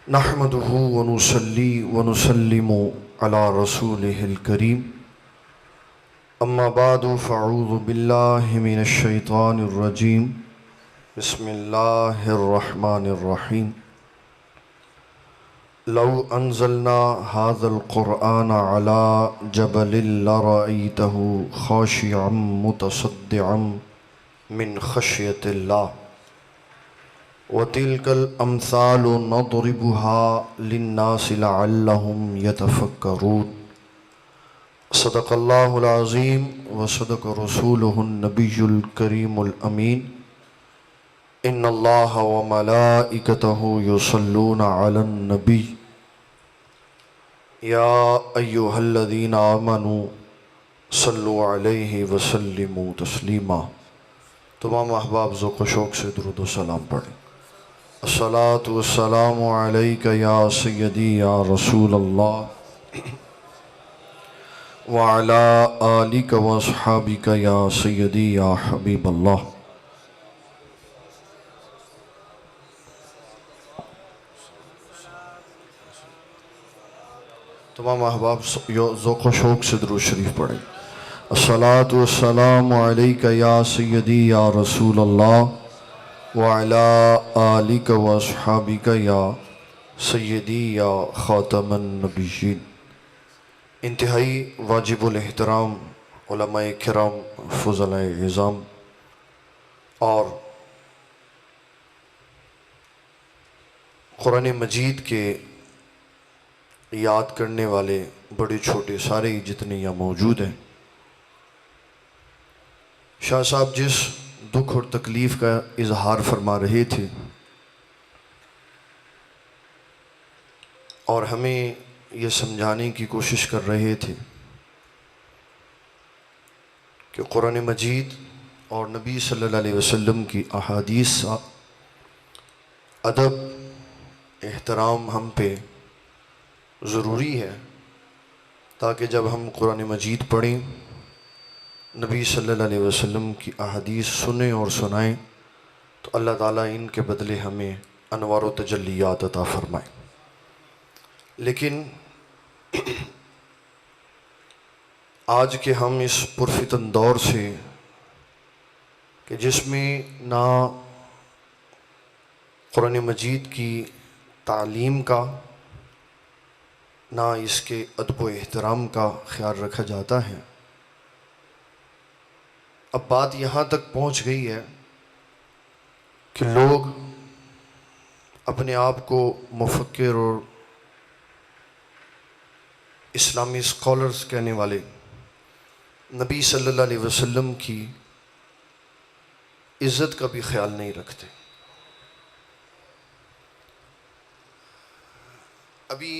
نحمده ونصلي ونسلم على رسوله الكريم اما بعد فاعوذ بالله من الشيطان الرجيم بسم الله الرحمن الرحيم لو انزلنا هذا القرآن على جبل لرأيته خاشعا متصدعا من خشية الله وَتِلْكَ الْأَمْثَالُ نَضْرِبُهَا لِلنَّاسِ لَعَلَّهُمْ يَتَفَكَّرُونَ صدق اللہ العظیم وصدق رسولہ النبی الکریم الامین ان اللہ وملائکتہ یصلون علی النبی یا ایہا الذین آمنوا صلوا علیہ وسلموا تسلیما۔ تمام احباب ذوق و شوق سے درود و سلام پڑھیں۔ الصلاۃ والسلام علیک یا سیدی یا رسول اللہ وعلی آلک واصحابک یا سیدی یا حبیب اللہ۔ تمام احباب ذوق و شوق سے درود شریف پڑھیں۔ الصلاۃ والسلام علیک یا سیدی یا رسول اللہ وعلی آلک واصحابک یا سیدی یا خاتم النبیین۔ انتہائی واجب الاحترام علماء کرام، فضلاء اعظام اور قرآن مجید کے یاد کرنے والے بڑے چھوٹے سارے ہی جتنے یہاں موجود ہیں، شاہ صاحب جس دکھ اور تکلیف کا اظہار فرما رہے تھے اور ہمیں یہ سمجھانے کی کوشش کر رہے تھے کہ قرآن مجید اور نبی صلی اللہ علیہ وسلم کی احادیث ادب احترام ہم پہ ضروری ہے، تاکہ جب ہم قرآن مجید پڑھیں، نبی صلی اللہ علیہ وسلم کی احادیث سنیں اور سنائیں تو اللہ تعالیٰ ان کے بدلے ہمیں انوار و تجلیات عطا فرمائے۔ لیکن آج کے ہم اس پرفتن دور سے کہ جس میں نہ قرآن مجید کی تعلیم کا نہ اس کے ادب و احترام کا خیال رکھا جاتا ہے، اب بات یہاں تک پہنچ گئی ہے کہ لوگ اپنے آپ کو مفکر اور اسلامی اسکالرز کہنے والے نبی صلی اللہ علیہ وسلم کی عزت کا بھی خیال نہیں رکھتے۔ ابھی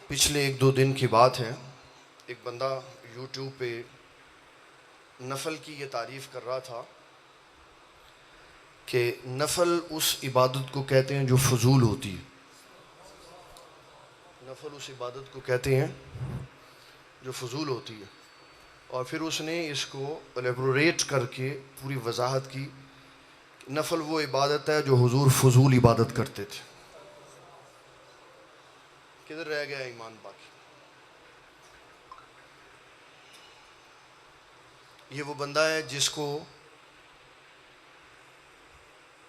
پچھلے 1-2 دن کی بات ہے، ایک بندہ یوٹیوب پہ نفل کی یہ تعریف کر رہا تھا کہ نفل اس عبادت کو کہتے ہیں جو فضول ہوتی ہے، نفل اس عبادت کو کہتے ہیں جو فضول ہوتی ہے، اور پھر اس نے اس کو الیبوریٹ کر کے پوری وضاحت کی کہ نفل وہ عبادت ہے جو حضور فضول عبادت کرتے تھے۔ کدھر رہ گیا ایمان باقی؟ یہ وہ بندہ ہے جس کو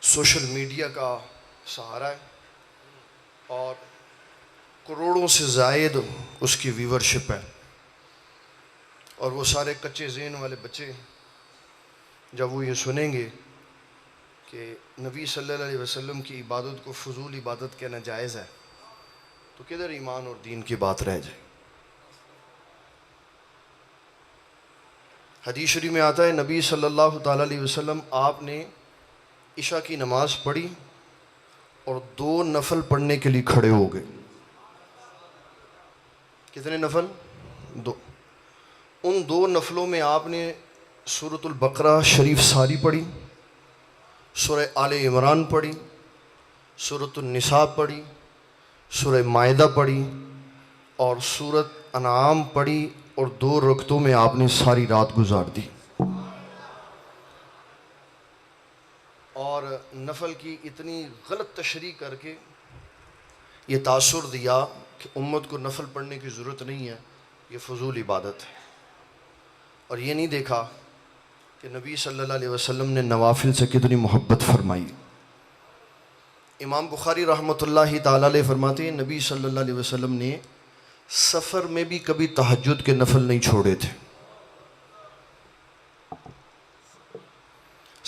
سوشل میڈیا کا سہارا ہے اور کروڑوں سے زائد اس کی ویورشپ ہے، اور وہ سارے کچے ذہن والے بچے جب وہ یہ سنیں گے کہ نبی صلی اللہ علیہ وسلم کی عبادت کو فضول عبادت کہنا جائز ہے تو کدھر ایمان اور دین کی بات رہ جائے۔ حدیث شریف میں آتا ہے نبی صلی اللہ تعالیٰ علیہ وسلم آپ نے عشاء کی نماز پڑھی اور 2 نفل پڑھنے کے لیے کھڑے ہو گئے۔ کتنے نفل؟ 2۔ ان 2 نفلوں میں آپ نے سورۃ البقرہ شریف ساری پڑھی، سورہ آل عمران پڑھی، سورۃ النساء پڑھی، سورہ مائدہ پڑھی اور سورۃ انعام پڑھی، اور 2 رکعتوں میں آپ نے ساری رات گزار دی۔ اور نفل کی اتنی غلط تشریح کر کے یہ تاثر دیا کہ امت کو نفل پڑھنے کی ضرورت نہیں ہے، یہ فضول عبادت ہے، اور یہ نہیں دیکھا کہ نبی صلی اللہ علیہ وسلم نے نوافل سے کتنی محبت فرمائی۔ امام بخاری رحمۃ اللہ تعالیٰ علیہ فرماتے ہیں نبی صلی اللہ علیہ وسلم نے سفر میں بھی کبھی تہجد کے نفل نہیں چھوڑے تھے،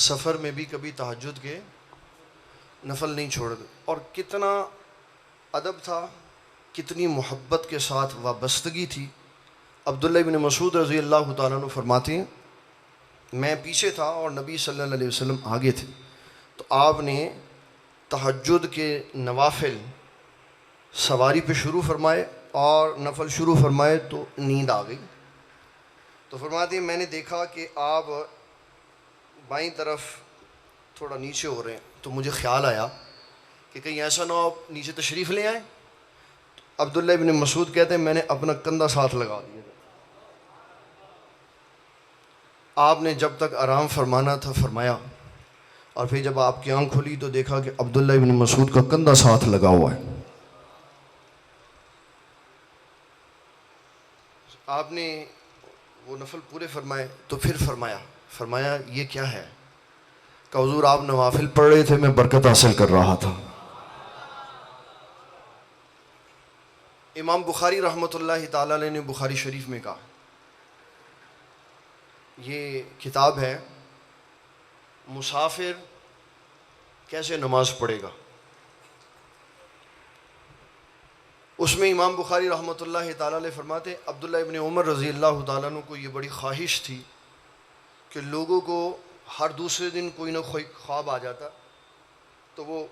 سفر میں بھی کبھی تہجد کے نفل نہیں چھوڑے تھے، اور کتنا ادب تھا، کتنی محبت کے ساتھ وابستگی تھی۔ عبداللہ بن مسعود رضی اللہ تعالیٰ عنہ فرماتے ہیں میں پیچھے تھا اور نبی صلی اللہ علیہ وسلم آگے تھے، تو آپ نے تہجد کے نوافل سواری پہ شروع فرمائے اور نفل شروع فرمائے تو نیند آ گئی، تو فرماتے ہیں میں نے دیکھا کہ آپ بائیں طرف تھوڑا نیچے ہو رہے ہیں، تو مجھے خیال آیا کہ کہیں ایسا نہ ہو آپ نیچے تشریف لے آئیں۔ عبداللہ ابن مسعود کہتے ہیں میں نے اپنا کندھا ساتھ لگا دیا، آپ نے جب تک آرام فرمانا تھا فرمایا، اور پھر جب آپ کی آنکھ کھلی تو دیکھا کہ عبداللہ ابن مسعود کا کندھا ساتھ لگا ہوا ہے۔ آپ نے وہ نفل پورے فرمائے تو پھر فرمایا یہ کیا ہے؟ کہ حضور آپ نوافل پڑھ رہے تھے، میں برکت حاصل کر رہا تھا۔ امام بخاری رحمۃ اللہ تعالیٰ علیہ نے بخاری شریف میں کہا، یہ کتاب ہے مسافر کیسے نماز پڑھے گا، اس میں امام بخاری رحمۃ اللہ تعالیٰ علیہ فرماتے عبداللہ ابن عمر رضی اللہ تعالیٰ عنہ کو یہ بڑی خواہش تھی کہ لوگوں کو ہر دوسرے دن کوئی نہ کوئی خواب آ جاتا، تو وہ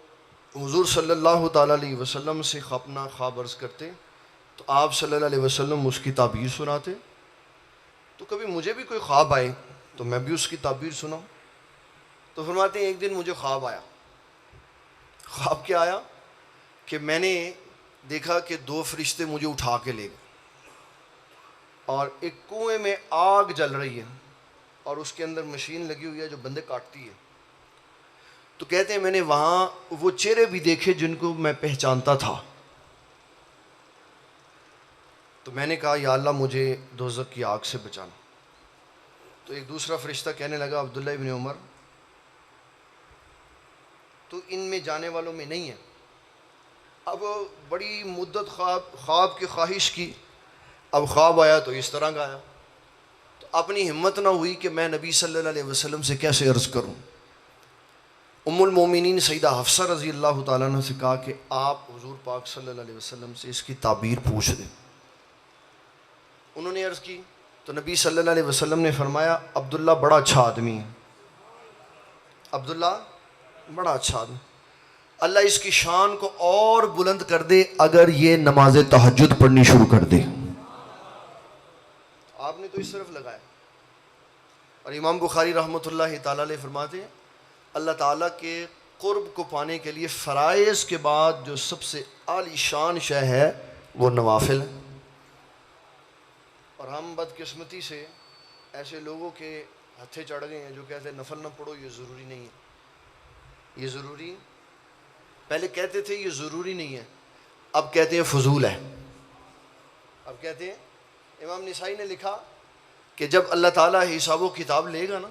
حضور صلی اللہ تعالیٰ علیہ وسلم سے اپنا خواب عرض کرتے، تو آپ صلی اللہ علیہ وسلم اس کی تعبیر سناتے، تو کبھی مجھے بھی کوئی خواب آئے تو میں بھی اس کی تعبیر سناؤں۔ تو فرماتے ہیں ایک دن مجھے خواب آیا، خواب کیا آیا کہ میں نے دیکھا کہ دو فرشتے مجھے اٹھا کے لے گئے، اور ایک کنویں میں آگ جل رہی ہے اور اس کے اندر مشین لگی ہوئی ہے جو بندے کاٹتی ہے، تو کہتے ہیں میں نے وہاں وہ چہرے بھی دیکھے جن کو میں پہچانتا تھا، تو میں نے کہا یا اللہ مجھے دوزخ کی آگ سے بچانا۔ تو ایک دوسرا فرشتہ کہنے لگا عبداللہ ابن عمر تو ان میں جانے والوں میں نہیں ہے۔ اب بڑی مدت خواب کی خواہش کی، اب خواب آیا تو اس طرح کا آیا، تو اپنی ہمت نہ ہوئی کہ میں نبی صلی اللہ علیہ وسلم سے کیسے عرض کروں۔ ام المومنین سیدہ حفصہ رضی اللہ تعالیٰ عنہ سے کہا کہ آپ حضور پاک صلی اللہ علیہ وسلم سے اس کی تعبیر پوچھ دیں۔ انہوں نے عرض کی تو نبی صلی اللہ علیہ وسلم نے فرمایا عبداللہ بڑا اچھا آدمی ہے، عبداللہ بڑا اچھا آدمی، اللہ اس کی شان کو اور بلند کر دے اگر یہ نماز تہجد پڑھنی شروع کر دے۔ آپ نے تو اس طرف لگایا، اور امام بخاری رحمۃ اللہ تعالیٰ علیہ فرماتے ہیں اللہ تعالیٰ کے قرب کو پانے کے لیے فرائض کے بعد جو سب سے عالی شان شے ہے وہ نوافل ہے، اور ہم بدقسمتی سے ایسے لوگوں کے ہتھے چڑھ گئے ہیں جو کہتے ہیں نفل نہ پڑھو، یہ ضروری نہیں ہے، یہ ضروری، پہلے کہتے تھے یہ ضروری نہیں ہے، اب کہتے ہیں فضول ہے، اب کہتے ہیں۔ امام نسائی نے لکھا کہ جب اللہ تعالیٰ حساب و کتاب لے گا نا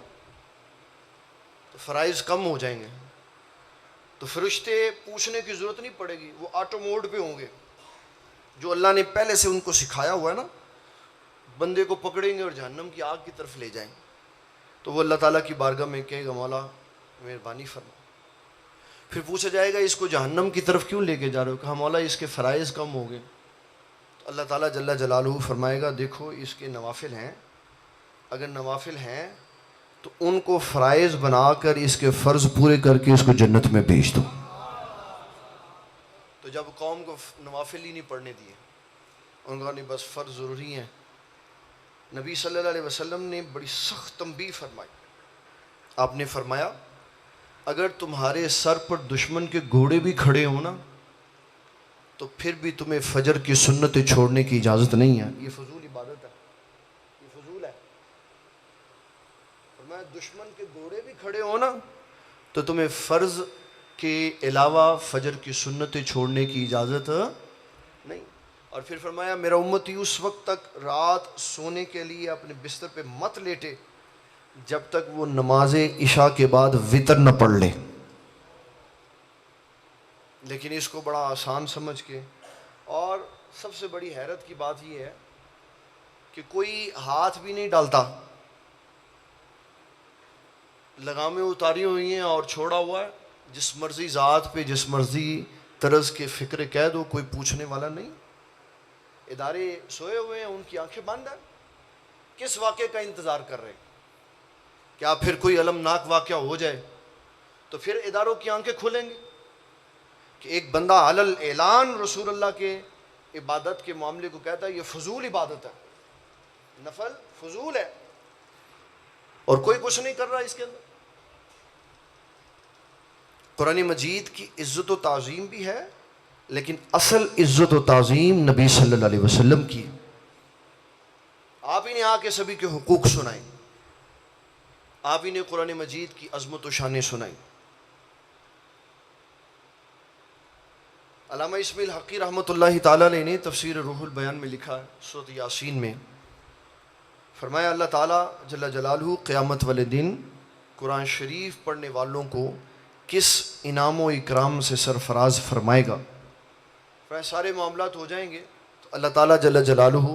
تو فرائض کم ہو جائیں گے، تو فرشتے پوچھنے کی ضرورت نہیں پڑے گی، وہ آٹو موڈ پہ ہوں گے، جو اللہ نے پہلے سے ان کو سکھایا ہوا ہے نا، بندے کو پکڑیں گے اور جہنم کی آگ کی طرف لے جائیں گے، تو وہ اللہ تعالیٰ کی بارگاہ میں کہے گا مولا مہربانی فرما، پھر پوچھا جائے گا اس کو جہنم کی طرف کیوں لے کے جا رہے ہو؟ کہا مولا اس کے فرائض کم ہو گئے، تو اللہ تعالیٰ جل جلالہ فرمائے گا دیکھو اس کے نوافل ہیں، اگر نوافل ہیں تو ان کو فرائض بنا کر اس کے فرض پورے کر کے اس کو جنت میں بھیج دو۔ تو جب قوم کو نوافل ہی نہیں پڑھنے دیے، ان کا نہیں بس فرض ضروری ہیں، نبی صلی اللہ علیہ وسلم نے بڑی سخت تنبیہ فرمائی، آپ نے فرمایا اگر تمہارے سر پر دشمن کے گھوڑے بھی کھڑے ہوں نا تو پھر بھی تمہیں فجر کی سنتیں چھوڑنے کی اجازت نہیں ہے، یہ فضول عبادت ہے، یہ فضول ہے۔ فرمایا دشمن کے گھوڑے بھی کھڑے ہوں نا تو تمہیں فرض کے علاوہ فجر کی سنتیں چھوڑنے کی اجازت نہیں. اور پھر فرمایا میرا امتی اس وقت تک رات سونے کے لیے اپنے بستر پہ مت لیٹے جب تک وہ نماز عشاء کے بعد وتر نہ پڑھ لے. لیکن اس کو بڑا آسان سمجھ کے، اور سب سے بڑی حیرت کی بات یہ ہے کہ کوئی ہاتھ بھی نہیں ڈالتا، لگامیں اتاری ہوئی ہیں اور چھوڑا ہوا ہے، جس مرضی ذات پہ جس مرضی طرز کے فکر کہہ دو، کوئی پوچھنے والا نہیں. ادارے سوئے ہوئے ہیں، ان کی آنکھیں بند ہیں، کس واقعے کا انتظار کر رہے ہیں؟ کیا پھر کوئی المناک واقعہ ہو جائے تو پھر اداروں کی آنکھیں کھلیں گی کہ ایک بندہ علل اعلان رسول اللہ کے عبادت کے معاملے کو کہتا ہے یہ فضول عبادت ہے، نفل فضول ہے، اور کوئی کچھ نہیں کر رہا اس کے اندر. قرآن مجید کی عزت و تعظیم بھی ہے، لیکن اصل عزت و تعظیم نبی صلی اللہ علیہ وسلم کی. آپ ہی نے آ کے سبھی کے حقوق سنائے، آپ ہی نے قرآن مجید کی عظمت و شانیں سنائی. علامہ اسماعیل حقی رحمۃ اللہ تعالیٰ علیہ نے تفسیر روح البیان میں لکھا ہے، سورۃ یاسین میں فرمایا اللہ تعالیٰ جل جلالہ قیامت والے دن قرآن شریف پڑھنے والوں کو کس انعام و اکرام سے سرفراز فرمائے گا. سارے معاملات ہو جائیں گے تو اللہ تعالیٰ جل جلالہ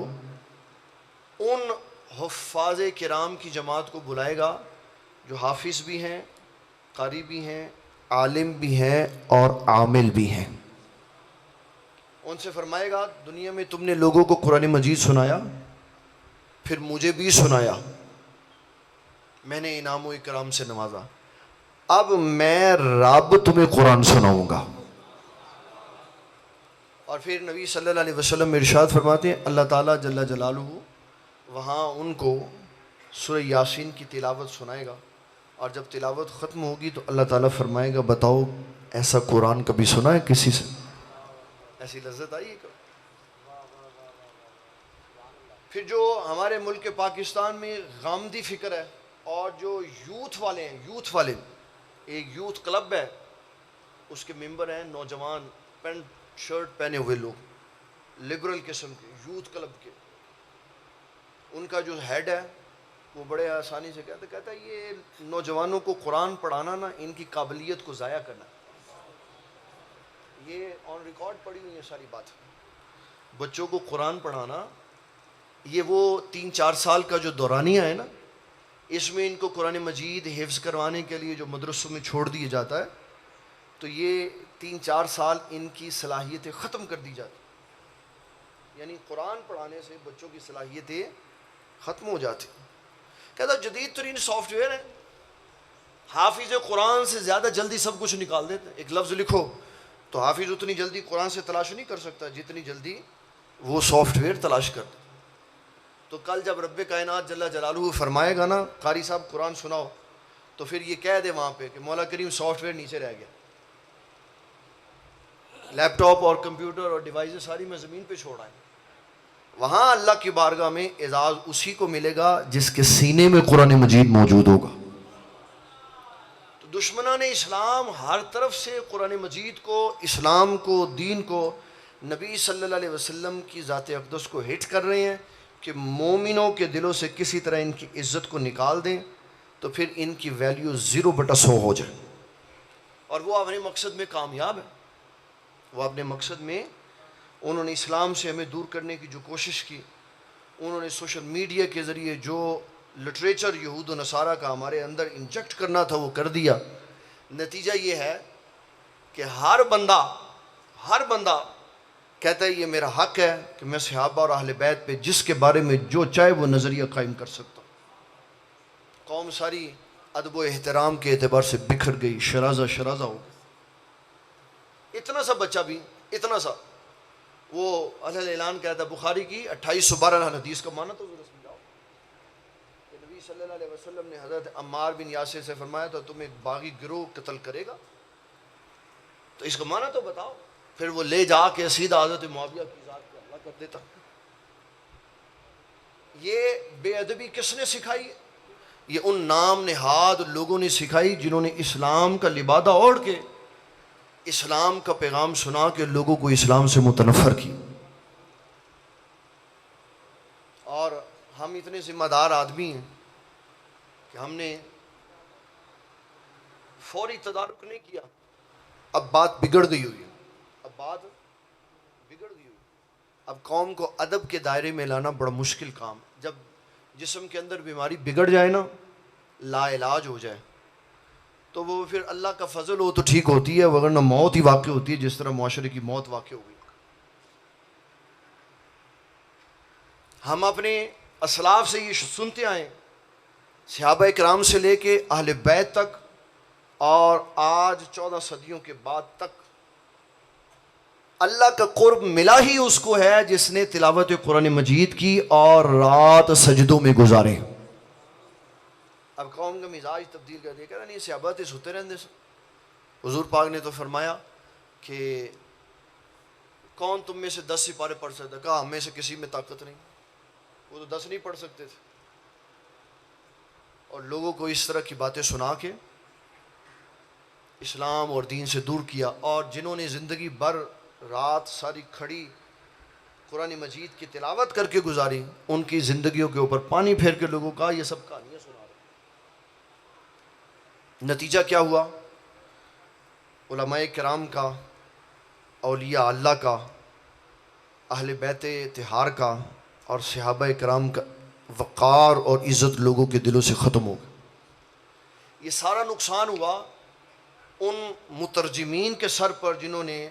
ان حفاظ کرام کی جماعت کو بلائے گا جو حافظ بھی ہیں، قاری بھی ہیں، عالم بھی ہیں اور عامل بھی ہیں. ان سے فرمائے گا دنیا میں تم نے لوگوں کو قرآن مجید سنایا، پھر مجھے بھی سنایا، میں نے انعام و اکرام سے نوازا، اب میں رب تمہیں قرآن سناؤں گا. اور پھر نبی صلی اللہ علیہ وسلم ارشاد فرماتے ہیں اللہ تعالیٰ جل جلالہ وہاں ان کو سورہ یاسین کی تلاوت سنائے گا، اور جب تلاوت ختم ہوگی تو اللہ تعالیٰ فرمائے گا بتاؤ ایسا قرآن کبھی سنا ہے کسی سے؟ ایسی لذت آئی ہے کبھی؟ پھر جو ہمارے ملک پاکستان میں غامدی فکر ہے، اور جو یوتھ والے ہیں، یوتھ والے ایک یوتھ کلب ہے، اس کے ممبر ہیں نوجوان پینٹ شرٹ پہنے ہوئے لوگ، لبرل قسم کے یوتھ کلب کے. ان کا جو ہیڈ ہے وہ بڑے آسانی سے کہتا ہے یہ نوجوانوں کو قرآن پڑھانا نا ان کی قابلیت کو ضائع کرنا. یہ آن ریکارڈ پڑھی ہوئی ہے ساری بات. بچوں کو قرآن پڑھانا یہ وہ 3-4 سال کا جو دورانیہ ہے نا، اس میں ان کو قرآن مجید حفظ کروانے کے لیے جو مدرسوں میں چھوڑ دیا جاتا ہے، تو یہ 3-4 سال ان کی صلاحیتیں ختم کر دی جاتی، یعنی قرآن پڑھانے سے بچوں کی صلاحیتیں ختم ہو جاتی. کہتا جدید ترین سافٹ ویئر ہے، حافظ قرآن سے زیادہ جلدی سب کچھ نکال دیتے ہیں. ایک لفظ لکھو تو حافظ اتنی جلدی قرآن سے تلاش نہیں کر سکتا جتنی جلدی وہ سافٹ ویئر تلاش کرتا. تو کل جب رب کائنات جل جلالہ فرمائے گا نا قاری صاحب قرآن سناؤ، تو پھر یہ کہہ دے وہاں پہ کہ مولا کریم سافٹ ویئر نیچے رہ گیا، لیپ ٹاپ اور کمپیوٹر اور ڈیوائسز ساری میں زمین پہ چھوڑ آئے. وہاں اللہ کی بارگاہ میں اعزاز اسی کو ملے گا جس کے سینے میں قرآن مجید موجود ہوگا. تو دشمنان اسلام ہر طرف سے قرآن مجید کو، اسلام کو، دین کو، نبی صلی اللہ علیہ وسلم کی ذات اقدس کو ہٹ کر رہے ہیں کہ مومنوں کے دلوں سے کسی طرح ان کی عزت کو نکال دیں تو پھر ان کی ویلیو 0/100 ہو جائے. اور وہ اپنے مقصد میں کامیاب ہے. وہ اپنے مقصد میں انہوں نے اسلام سے ہمیں دور کرنے کی جو کوشش کی، انہوں نے سوشل میڈیا کے ذریعے جو لٹریچر یہود و نصارہ کا ہمارے اندر انجیکٹ کرنا تھا وہ کر دیا. نتیجہ یہ ہے کہ ہر بندہ کہتا ہے یہ میرا حق ہے کہ میں صحابہ اور اہل بیت پہ جس کے بارے میں جو چاہے وہ نظریہ قائم کر سکتا ہوں. قوم ساری ادب و احترام کے اعتبار سے بکھر گئی، شرازہ ہو گئی. اتنا سا بچہ بھی، اتنا سا وہ اہل اعلان کہتا ہے بخاری کی 2812 حدیث کا معنی تو ضرور سمجھاؤ کہ نبی صلی اللہ علیہ وسلم نے حضرت عمار بن یاسر سے فرمایا تھا تم ایک باغی گروہ قتل کرے گا، تو اس کا معنی تو بتاؤ. پھر وہ لے جا کے سیدھا حضرت معاویہ کی ذات پہ حملہ کر دیتا. یہ بے ادبی کس نے سکھائی؟ یہ ان نام نہاد لوگوں نے سکھائی جنہوں نے اسلام کا لبادہ اوڑھ کے اسلام کا پیغام سنا کے لوگوں کو اسلام سے متنفر کی. اور ہم اتنے ذمہ دار آدمی ہیں کہ ہم نے فوری تدارک نہیں کیا. اب بات بگڑ گئی ہوئی ہے، اب قوم کو ادب کے دائرے میں لانا بڑا مشکل کام. جب جسم کے اندر بیماری بگڑ جائے نا، لا علاج ہو جائے، تو وہ پھر اللہ کا فضل ہو تو ٹھیک ہوتی ہے، ورنہ موت ہی واقع ہوتی ہے، جس طرح معاشرے کی موت واقع ہو گئی. ہم اپنے اسلاف سے یہ سنتے آئے، صحابہ کرام سے لے کے اہل بیت تک، اور آج 14 صدیوں کے بعد تک اللہ کا قرب ملا ہی اس کو ہے جس نے تلاوت قرآن مجید کی اور رات سجدوں میں گزارے. اب قوم کا مزاج تبدیل کر دیا، کہہ رہا نہیں صحابہ تے سوتے رہندے سے. حضور پاک نے تو فرمایا کہ کون تم میں سے 10 سپارے پڑھ سکتا؟ کہا ہم میں سے کسی میں طاقت نہیں. وہ تو 10 نہیں پڑھ سکتے تھے. اور لوگوں کو اس طرح کی باتیں سنا کے اسلام اور دین سے دور کیا. اور جنہوں نے زندگی بھر رات ساری کھڑی قرآن مجید کی تلاوت کر کے گزاری، ان کی زندگیوں کے اوپر پانی پھیر کے لوگوں کا یہ سب کہانیاں سنا رہے. نتیجہ کیا ہوا؟ علماء کرام کا، اولیاء اللہ کا، اہل بیت طہار کا اور صحابہ کرام کا وقار اور عزت لوگوں کے دلوں سے ختم ہو گئی. یہ سارا نقصان ہوا ان مترجمین کے سر پر جنہوں نے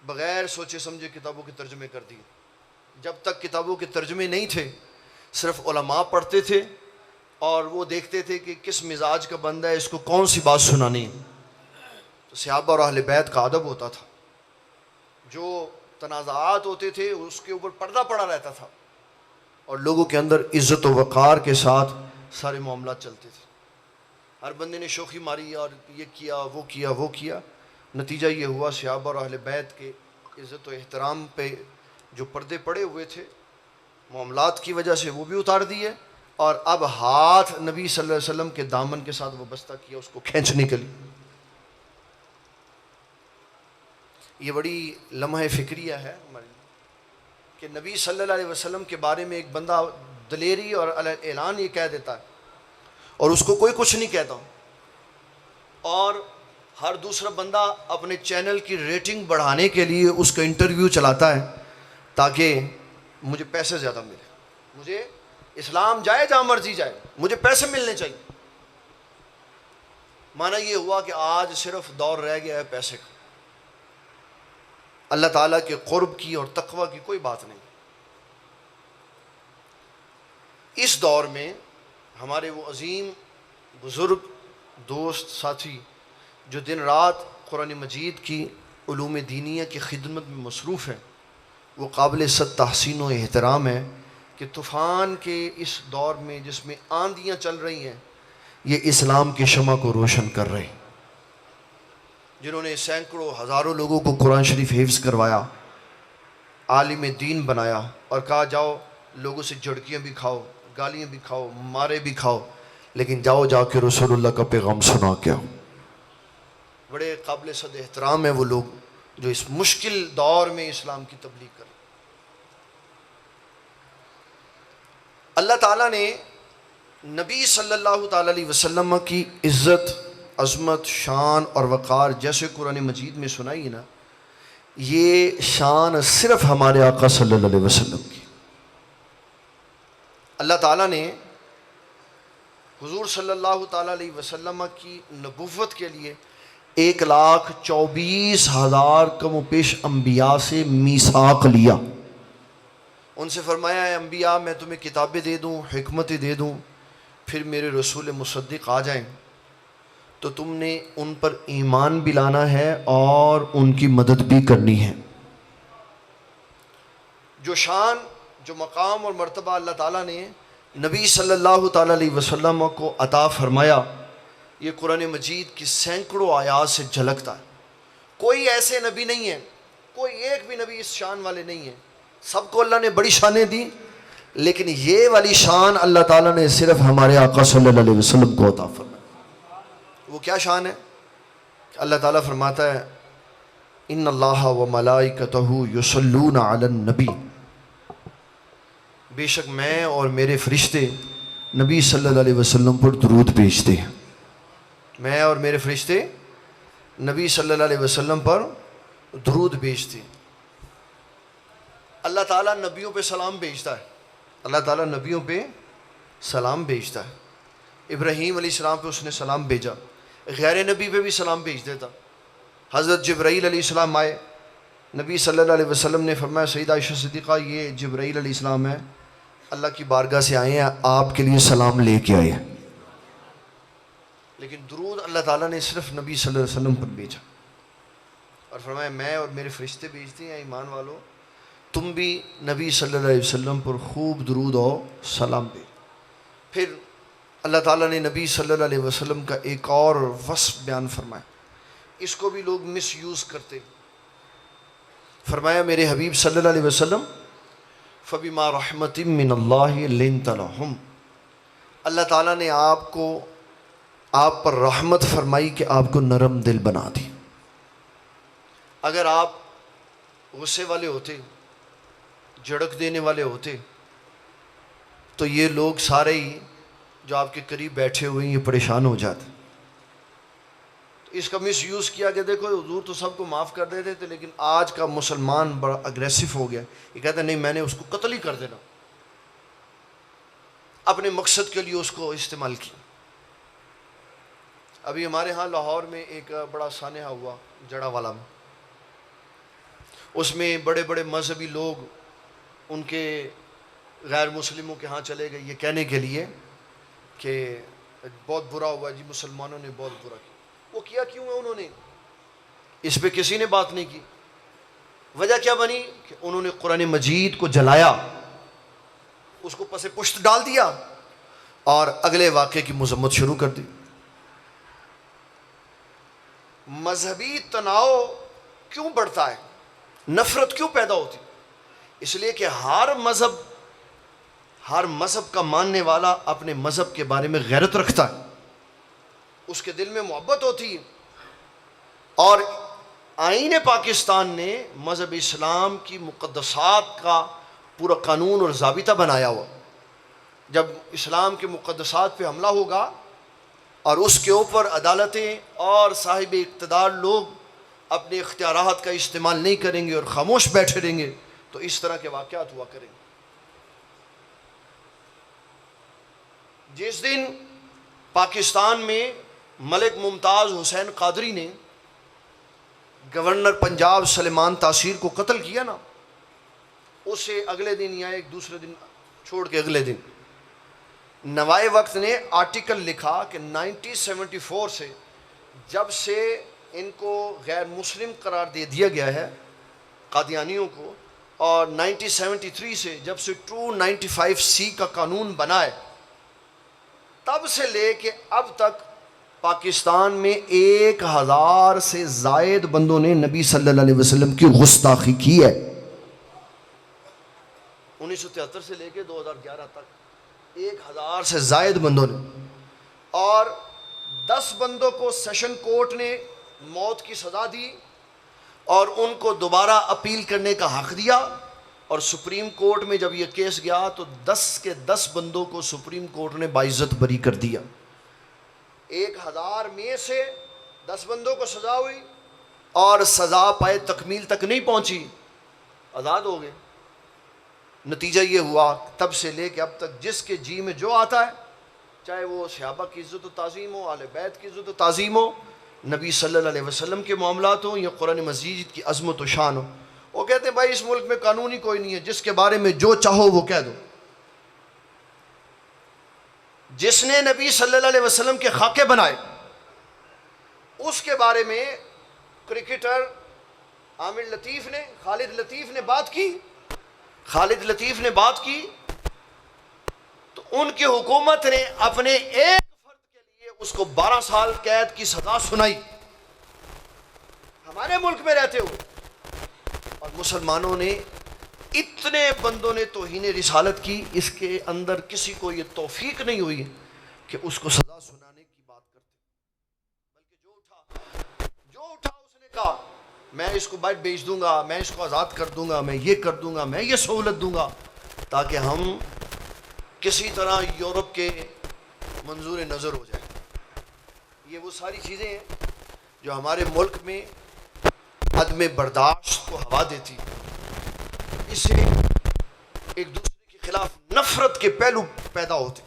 بغیر سوچے سمجھے کتابوں کے ترجمے کر دیے. جب تک کتابوں کے ترجمے نہیں تھے، صرف علماء پڑھتے تھے اور وہ دیکھتے تھے کہ کس مزاج کا بندہ ہے، اس کو کون سی بات سنانی ہے. تو صحابہ اور اہل بیت کا ادب ہوتا تھا، جو تنازعات ہوتے تھے اس کے اوپر پردہ پڑا رہتا تھا، اور لوگوں کے اندر عزت و وقار کے ساتھ سارے معاملات چلتے تھے. ہر بندے نے شوخی ماری اور یہ کیا وہ کیا وہ کیا. نتیجہ یہ ہوا صحابہ اور اہل بیت کے عزت و احترام پہ جو پردے پڑے ہوئے تھے معاملات کی وجہ سے وہ بھی اتار دیے، اور اب ہاتھ نبی صلی اللہ علیہ وسلم کے دامن کے ساتھ وابستہ کیا اس کو کھینچنے کے لیے. یہ بڑی لمحہ فکریہ ہے ہمارے کہ نبی صلی اللہ علیہ وسلم کے بارے میں ایک بندہ دلیری اور اعلان یہ کہہ دیتا ہے اور اس کو کوئی کچھ نہیں کہتا، اور ہر دوسرا بندہ اپنے چینل کی ریٹنگ بڑھانے کے لیے اس کا انٹرویو چلاتا ہے تاکہ مجھے پیسے زیادہ ملے، مجھے اسلام جائے جہاں مرضی جائے، مجھے پیسے ملنے چاہیے. معنی یہ ہوا کہ آج صرف دور رہ گیا ہے پیسے کا، اللہ تعالیٰ کے قرب کی اور تقوی کی کوئی بات نہیں. اس دور میں ہمارے وہ عظیم بزرگ دوست ساتھی جو دن رات قرآن مجید کی علوم دینیہ کی خدمت میں مصروف ہیں، وہ قابل صد تحسین و احترام ہے کہ طوفان کے اس دور میں جس میں آندیاں چل رہی ہیں، یہ اسلام کی شمع کو روشن کر رہے ہیں. جنہوں نے سینکڑوں ہزاروں لوگوں کو قرآن شریف حفظ کروایا، عالم دین بنایا، اور کہا جاؤ لوگوں سے جھڑکیاں بھی کھاؤ، گالیاں بھی کھاؤ، مارے بھی کھاؤ، لیکن جاؤ جا کے رسول اللہ کا پیغام سنا کے آؤ. بڑے قابل صد احترام ہیں وہ لوگ جو اس مشکل دور میں اسلام کی تبلیغ کریں. اللہ تعالیٰ نے نبی صلی اللہ تعالیٰ علیہ وسلم کی عزت، عظمت، شان اور وقار جیسے قرآن مجید میں سنائی نا، یہ شان صرف ہمارے آقا صلی اللہ علیہ وسلم کی. اللہ تعالیٰ نے حضور صلی اللہ تعالیٰ علیہ وسلم کی نبوت کے لیے 1,24,000 کم و پیش انبیاء سے میثاق لیا. ان سے فرمایا ہے انبیاء میں تمہیں کتابیں دے دوں، حکمتیں دے دوں، پھر میرے رسول مصدق آ جائیں تو تم نے ان پر ایمان بھی لانا ہے اور ان کی مدد بھی کرنی ہے. جو شان، جو مقام اور مرتبہ اللہ تعالیٰ نے نبی صلی اللہ تعالیٰ علیہ وسلم کو عطا فرمایا، یہ قرآن مجید کی سینکڑوں آیات سے جھلکتا ہے. کوئی ایسے نبی نہیں ہے، کوئی ایک بھی نبی اس شان والے نہیں ہے. سب کو اللہ نے بڑی شانیں دی، لیکن یہ والی شان اللہ تعالیٰ نے صرف ہمارے آقا صلی اللہ علیہ وسلم کو عطا فرمایا. وہ کیا شان ہے؟ اللہ تعالیٰ فرماتا ہے ان اللہ و ملائکتہ یصلون علی النبی، بے شک میں اور میرے فرشتے نبی صلی اللہ علیہ وسلم پر درود بھیجتے ہیں. میں اور میرے فرشتے نبی صلی اللہ علیہ وسلم پر درود بھیجتے ہیں. اللہ تعالیٰ نبیوں پہ سلام بھیجتا ہے. اللہ تعالیٰ نبیوں پہ سلام بھیجتا ہے. ابراہیم علیہ السلام پہ اس نے سلام بھیجا، غیر نبی پہ بھی سلام بھیج دیتا. حضرت جبرائیل علیہ السلام آئے، نبی صلی اللہ علیہ وسلم نے فرمایا سیدہ عائشہ صدیقہ یہ جبرائیل علیہ السلام ہے، اللہ کی بارگاہ سے آئے ہیں، آپ کے لیے سلام لے کے آئے ہیں. لیکن درود اللہ تعالیٰ نے صرف نبی صلی اللہ علیہ وسلم پر بھیجا اور فرمایا میں اور میرے فرشتے بھیجتے ہیں، ایمان والو تم بھی نبی صلی اللہ علیہ وسلم پر خوب درود اور سلام بھیج. پھر اللہ تعالیٰ نے نبی صلی اللہ علیہ وسلم کا ایک اور وصف بیان فرمایا، اس کو بھی لوگ مس یوز کرتے. فرمایا میرے حبیب صلی اللہ علیہ وسلم فَبِمَا رَحْمَةٍ مِّنَ اللَّهِ لِنْتَ لَهُمْ، اللہ تعالیٰ نے آپ پر رحمت فرمائی کہ آپ کو نرم دل بنا دی. اگر آپ غصے والے ہوتے، جھڑک دینے والے ہوتے، تو یہ لوگ سارے ہی جو آپ کے قریب بیٹھے ہوئے ہیں یہ پریشان ہو جاتے. اس کا مس یوز کیا کہ دیکھو حضور تو سب کو معاف کر دیتے تھے، لیکن آج کا مسلمان بڑا اگریسو ہو گیا، یہ کہتا ہے نہیں میں نے اس کو قتل ہی کر دینا، اپنے مقصد کے لیے اس کو استعمال کیا. ابھی ہمارے ہاں لاہور میں ایک بڑا سانحہ ہوا جڑا والا میں، اس میں بڑے بڑے مذہبی لوگ ان کے غیر مسلموں کے ہاں چلے گئے یہ کہنے کے لیے کہ بہت برا ہوا جی، مسلمانوں نے بہت برا کیا. وہ کیا کیوں ہے انہوں نے؟ اس پہ کسی نے بات نہیں کی. وجہ کیا بنی کہ انہوں نے قرآن مجید کو جلایا، اس کو پس پشت ڈال دیا اور اگلے واقعے کی مذمت شروع کر دی. مذہبی تناؤ کیوں بڑھتا ہے، نفرت کیوں پیدا ہوتی؟ اس لیے کہ ہر مذہب کا ماننے والا اپنے مذہب کے بارے میں غیرت رکھتا ہے، اس کے دل میں محبت ہوتی ہے. اور آئین پاکستان نے مذہب اسلام کی مقدسات کا پورا قانون اور ضابطہ بنایا ہوا. جب اسلام کے مقدسات پہ حملہ ہوگا اور اس کے اوپر عدالتیں اور صاحب اقتدار لوگ اپنے اختیارات کا استعمال نہیں کریں گے اور خاموش بیٹھے رہیں گے تو اس طرح کے واقعات ہوا کریں گے. جس دن پاکستان میں ملک ممتاز حسین قادری نے گورنر پنجاب سلیمان تاثیر کو قتل کیا نا، اس سے اگلے دن یا ایک دوسرے دن چھوڑ کے اگلے دن نوائے وقت نے آرٹیکل لکھا کہ 1974 سے جب سے ان کو غیر مسلم قرار دے دیا گیا ہے قادیانیوں کو، اور 1973 سے جب سے 295C کا قانون بنا ہے، تب سے لے کے اب تک پاکستان میں 1000 سے زائد بندوں نے نبی صلی اللہ علیہ وسلم کی گستاخی کی ہے. 1973 سے لے کے 2011 تک 1000 سے زائد بندوں نے، اور 10 بندوں کو سیشن کورٹ نے موت کی سزا دی اور ان کو دوبارہ اپیل کرنے کا حق دیا. اور سپریم کورٹ میں جب یہ کیس گیا تو 10 کے 10 بندوں کو سپریم کورٹ نے باعزت بری کر دیا. 1000 میں سے 10 بندوں کو سزا ہوئی اور سزا پائے تکمیل تک نہیں پہنچی، آزاد ہو گئے. نتیجہ یہ ہوا تب سے لے کے اب تک جس کے جی میں جو آتا ہے، چاہے وہ صحابہ کی عزت و تعظیم ہو، اہل بیت کی عزت و تعظیم ہو، نبی صلی اللہ علیہ وسلم کے معاملات ہوں یا قرآن مجید کی عظمت و شان ہو، وہ کہتے ہیں بھائی اس ملک میں قانون ہی کوئی نہیں ہے، جس کے بارے میں جو چاہو وہ کہہ دو. جس نے نبی صلی اللہ علیہ وسلم کے خاکے بنائے اس کے بارے میں کرکٹر عامر لطیف نے، خالد لطیف نے بات کی تو ان کی حکومت نے اپنے ایک فرد کے لیے اس کو 12 سال قید کی سزا سنائی ہمارے ملک میں رہتے ہوئے. اور مسلمانوں نے اتنے بندوں نے توہین رسالت کی، اس کے اندر کسی کو یہ توفیق نہیں ہوئی کہ اس کو سزا سنانے کی بات کرتے، بلکہ جو اٹھا اس نے کہا میں اس کو باہر بیچ دوں گا، میں اس کو آزاد کر دوں گا، میں یہ کر دوں گا، میں یہ سہولت دوں گا، تاکہ ہم کسی طرح یورپ کے منظور نظر ہو جائیں۔ یہ وہ ساری چیزیں ہیں جو ہمارے ملک میں عدم برداشت کو ہوا دیتی، اس سے ایک دوسرے کے خلاف نفرت کے پہلو پیدا ہوتے۔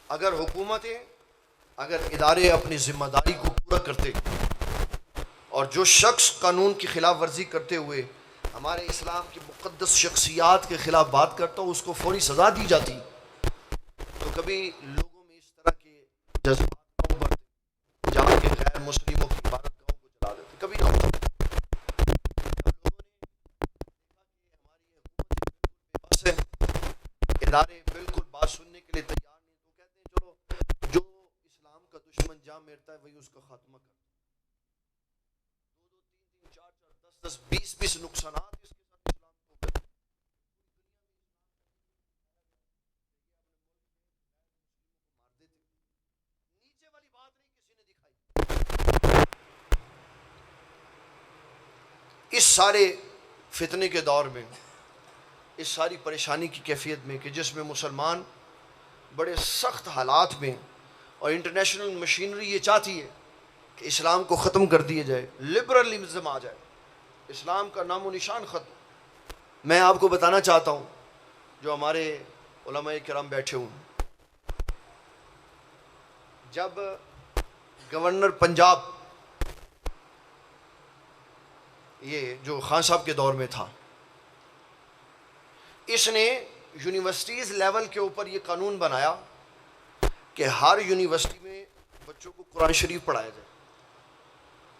اگر حکومتیں، اگر ادارے اپنی ذمہ داری کو پورا کرتے اور جو شخص قانون کی خلاف ورزی کرتے ہوئے ہمارے اسلام کی مقدس شخصیات کے خلاف بات کرتا ہو اس کو فوری سزا دی جاتی، تو کبھی لوگوں میں اس طرح کے جذبات نہ ابھرتے جہاں کے غیر مسلموں کی عبادت گاہوں کو جلا دیتے، کبھی نہ ہوتا۔ جب لوگوں نے دیکھا کہ ہماری حکومت بالکل بے بس ہے، ادارے بالکل بات سننے کے لیے تیار نہیں، تو کہتے ہیں چلو جو اسلام کا دشمن جہاں مرتا ہے وہی اس کا خاتمہ کر۔ دو دو تین تین چار چار 10 10 20 20 نقصانات اس کے ساتھ اسلام کو ہوتے ہیں۔ مار دیتے، نیچے والی بات نہیں کسی نے دکھائی۔ اس سارے فتنے کے دور میں، اس ساری پریشانی کی کیفیت میں کہ جس میں مسلمان بڑے سخت حالات میں، اور انٹرنیشنل مشینری یہ چاہتی ہے کہ اسلام کو ختم کر دیا جائے، لبرلزم آ جائے، اسلام کا نام و نشان ختم۔ میں آپ کو بتانا چاہتا ہوں، جو ہمارے علماء کرام بیٹھے ہوئے، جب گورنر پنجاب یہ جو خان صاحب کے دور میں تھا، اس نے یونیورسٹیز لیول کے اوپر یہ قانون بنایا کہ ہر یونیورسٹی میں بچوں کو قرآن شریف پڑھایا جائے،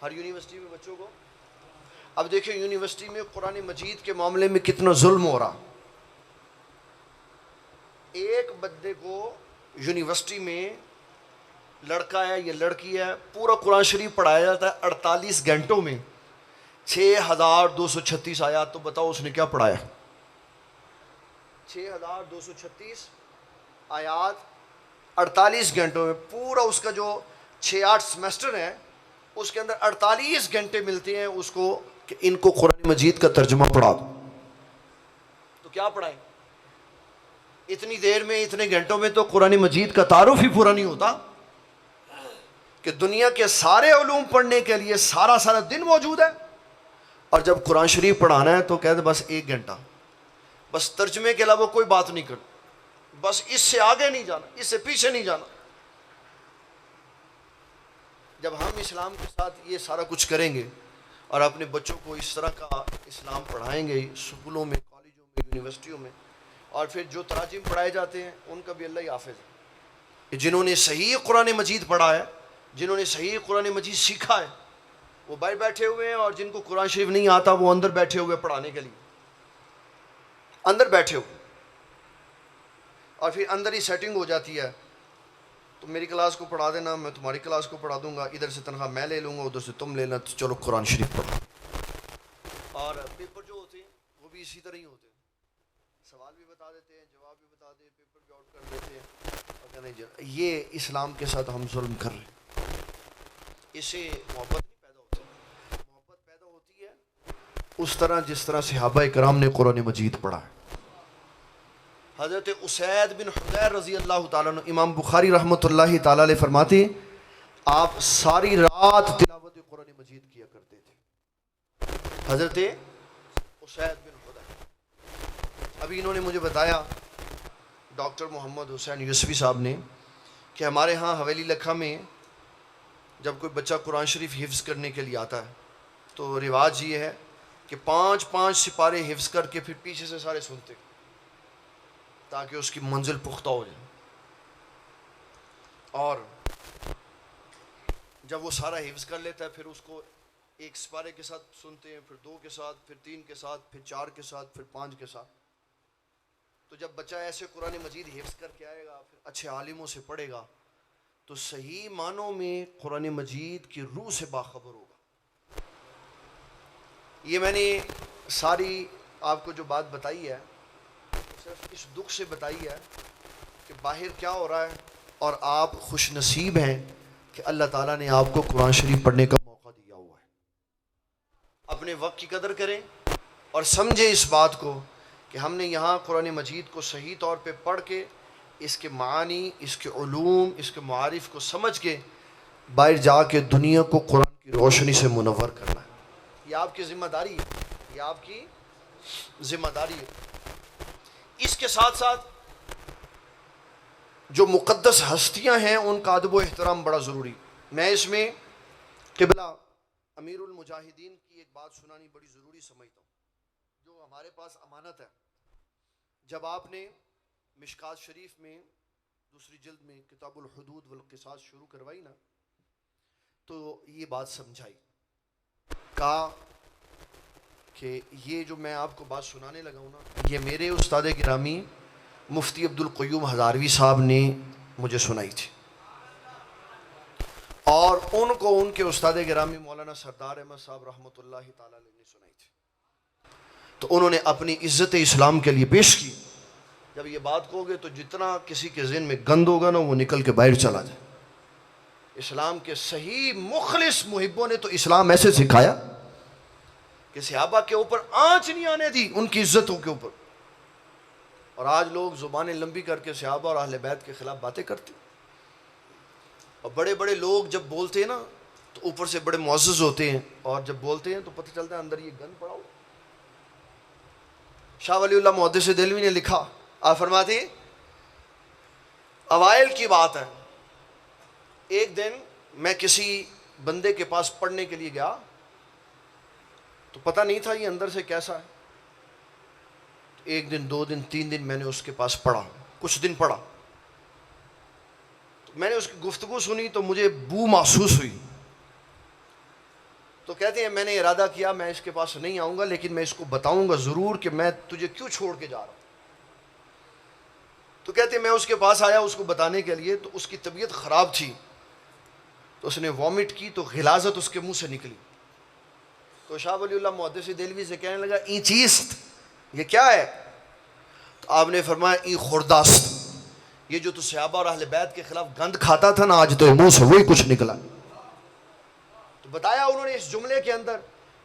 ہر یونیورسٹی میں بچوں کو۔ اب دیکھیں یونیورسٹی میں قرآن مجید کے معاملے میں کتنا ظلم ہو رہا۔ ایک بندے کو یونیورسٹی میں، لڑکا ہے یا لڑکی ہے، پورا قرآن شریف پڑھایا جاتا ہے 48 گھنٹوں میں، 6236 آیات۔ تو بتاؤ اس نے کیا پڑھایا؟ 6236 آیات 48 گھنٹوں میں۔ پورا اس کا جو 6-8 سیمسٹر ہے اس کے اندر 48 گھنٹے ملتے ہیں اس کو کہ ان کو قرآن مجید کا ترجمہ پڑھا دو۔ تو کیا پڑھائیں؟ اتنی دیر میں، اتنے گھنٹوں میں تو قرآن مجید کا تعارف ہی پورا نہیں ہوتا کہ دنیا کے سارے علوم پڑھنے کے لیے سارا دن موجود ہے، اور جب قرآن شریف پڑھانا ہے تو کہتے بس 1 گھنٹہ، بس ترجمے کے علاوہ کوئی بات نہیں کرنا، بس اس سے آگے نہیں جانا، اس سے پیچھے نہیں جانا۔ جب ہم اسلام کے ساتھ یہ سارا کچھ کریں گے اور اپنے بچوں کو اس طرح کا اسلام پڑھائیں گے اسکولوں میں، کالجوں میں، یونیورسٹیوں میں، اور پھر جو تراجم پڑھائے جاتے ہیں ان کا بھی اللہ ہی حافظ ہے۔ جنہوں نے صحیح قرآن مجید پڑھا ہے، جنہوں نے صحیح قرآن مجید سیکھا ہے، وہ باہر بیٹھے ہوئے ہیں، اور جن کو قرآن شریف نہیں آتا وہ اندر بیٹھے ہوئے پڑھانے کے لیے، اندر بیٹھے ہوئے، اور پھر اندر ہی سیٹنگ ہو جاتی ہے، تو میری کلاس کو پڑھا دینا، میں تمہاری کلاس کو پڑھا دوں گا، ادھر سے تنخواہ میں لے لوں گا، ادھر سے تم لینا، تو چلو قرآن شریف پڑھو۔ اور پیپر جو ہوتے ہیں وہ بھی اسی طرح ہی ہوتے ہیں، سوال بھی بتا دیتے ہیں، جواب بھی بتا دیتے ہیں، پیپر بھی آؤٹ کر دیتے ہیں، اور کہتے ہیں یہ اسلام کے ساتھ ہم ظلم کر رہے ہیں۔ اس سے محبت نہیں پیدا ہوتی، محبت پیدا ہوتی ہے اس طرح جس طرح صحابہ کرام نے قرآن مجید پڑھا ہے۔ حضرت اسید بن حضیر رضی اللہ تعالیٰ عنہ، امام بخاری رحمۃ اللہ تعالیٰ علیہ فرماتے آپ ساری رات تلاوت قرآن مجید کیا کرتے تھے، حضرت اسید بن حضیر۔ ابھی انہوں نے مجھے بتایا، ڈاکٹر محمد حسین یوسفی صاحب نے، کہ ہمارے ہاں حویلی لکھا میں جب کوئی بچہ قرآن شریف حفظ کرنے کے لیے آتا ہے تو رواج یہ ہے کہ 5 سپارے حفظ کر کے پھر پیچھے سے سارے سنتے تاکہ اس کی منزل پختہ ہو جائے، اور جب وہ سارا حفظ کر لیتا ہے پھر اس کو 1 سپارے کے ساتھ سنتے ہیں، پھر 2 کے ساتھ، پھر 3 کے ساتھ، پھر 4 کے ساتھ، پھر 5 کے ساتھ۔ تو جب بچہ ایسے قرآن مجید حفظ کر کے آئے گا، پھر اچھے عالموں سے پڑھے گا، تو صحیح معنوں میں قرآن مجید کی روح سے باخبر ہوگا۔ یہ میں نے ساری آپ کو جو بات بتائی ہے صرف اس دکھ سے بتائی ہے کہ باہر کیا ہو رہا ہے، اور آپ خوش نصیب ہیں کہ اللہ تعالیٰ نے آپ کو قرآن شریف پڑھنے کا موقع دیا۔ اپنے وقت کی قدر کریں اور سمجھیں اس بات کو کہ ہم نے یہاں قرآن مجید کو صحیح طور پہ پڑھ کے اس کے معانی، اس کے علوم، اس کے معارف کو سمجھ کے باہر جا کے دنیا کو قرآن کی روشنی سے منور کرنا ہے۔ یہ آپ کی ذمہ داری ہے، یہ آپ کی ذمہ داری ہے۔ اس کے ساتھ ساتھ جو مقدس ہستیاں ہیں ان کا ادب و احترام بڑا ضروری۔ میں اس میں قبلہ امیر المجاہدین کی ایک بات سنانی بڑی ضروری سمجھتا ہوں، جو ہمارے پاس امانت ہے۔ جب آپ نے مشکات شریف میں دوسری جلد میں کتاب الحدود والقصاص شروع کروائی نا، تو یہ بات سمجھائی، کہا کہ یہ جو میں آپ کو بات سنانے لگا ہوں نا، یہ میرے استاد گرامی مفتی عبد القیوم ہزاروی صاحب نے مجھے سنائی تھی، اور ان کو ان کے استاد گرامی مولانا سردار احمد صاحب رحمۃ اللہ تعالی علیہ نے سنائی تھی۔ تو انہوں نے اپنی عزت اسلام کے لیے پیش کی، جب یہ بات کہو گے تو جتنا کسی کے ذہن میں گند ہوگا نا وہ نکل کے باہر چلا جائے۔ اسلام کے صحیح مخلص محبوں نے تو اسلام ایسے سکھایا کہ صحابہ کے اوپر آنچ نہیں آنے دی ان کی عزتوں کے اوپر، اور آج لوگ زبانیں لمبی کر کے صحابہ اور اہل بیت کے خلاف باتیں کرتے، اور بڑے بڑے لوگ جب بولتے ہیں نا تو اوپر سے بڑے معزز ہوتے ہیں، اور جب بولتے ہیں تو پتہ چلتا ہے اندر یہ گند پڑا ہو۔ شاہ ولی اللہ محدث دہلوی نے لکھا، آپ فرماتے ہیں اوائل کی بات ہے، ایک دن میں کسی بندے کے پاس پڑھنے کے لیے گیا تو پتہ نہیں تھا یہ اندر سے کیسا ہے۔ ایک دن، دو دن، تین دن میں نے اس کے پاس پڑھا، کچھ دن پڑھا تو میں نے اس کی گفتگو سنی تو مجھے بو محسوس ہوئی، تو کہتے ہیں میں نے ارادہ کیا میں اس کے پاس نہیں آؤں گا، لیکن میں اس کو بتاؤں گا ضرور کہ میں تجھے کیوں چھوڑ کے جا رہا ہوں۔ تو کہتے ہیں میں اس کے پاس آیا اس کو بتانے کے لیے، تو اس کی طبیعت خراب تھی، تو اس نے وامٹ کی تو غلاظت اس کے منہ سے نکلی، تو شاہ ولی اللہ محدث دہلوی سے کہنے لگا این چیست، یہ کیا ہے؟ تو آپ نے فرمایا این خورداست، یہ جو تو صحابہ اور اہل بیت کے خلاف گند کھاتا تھا نا آج تو منہ سے وہی کچھ نکلا۔ تو بتایا انہوں نے اس جملے کے اندر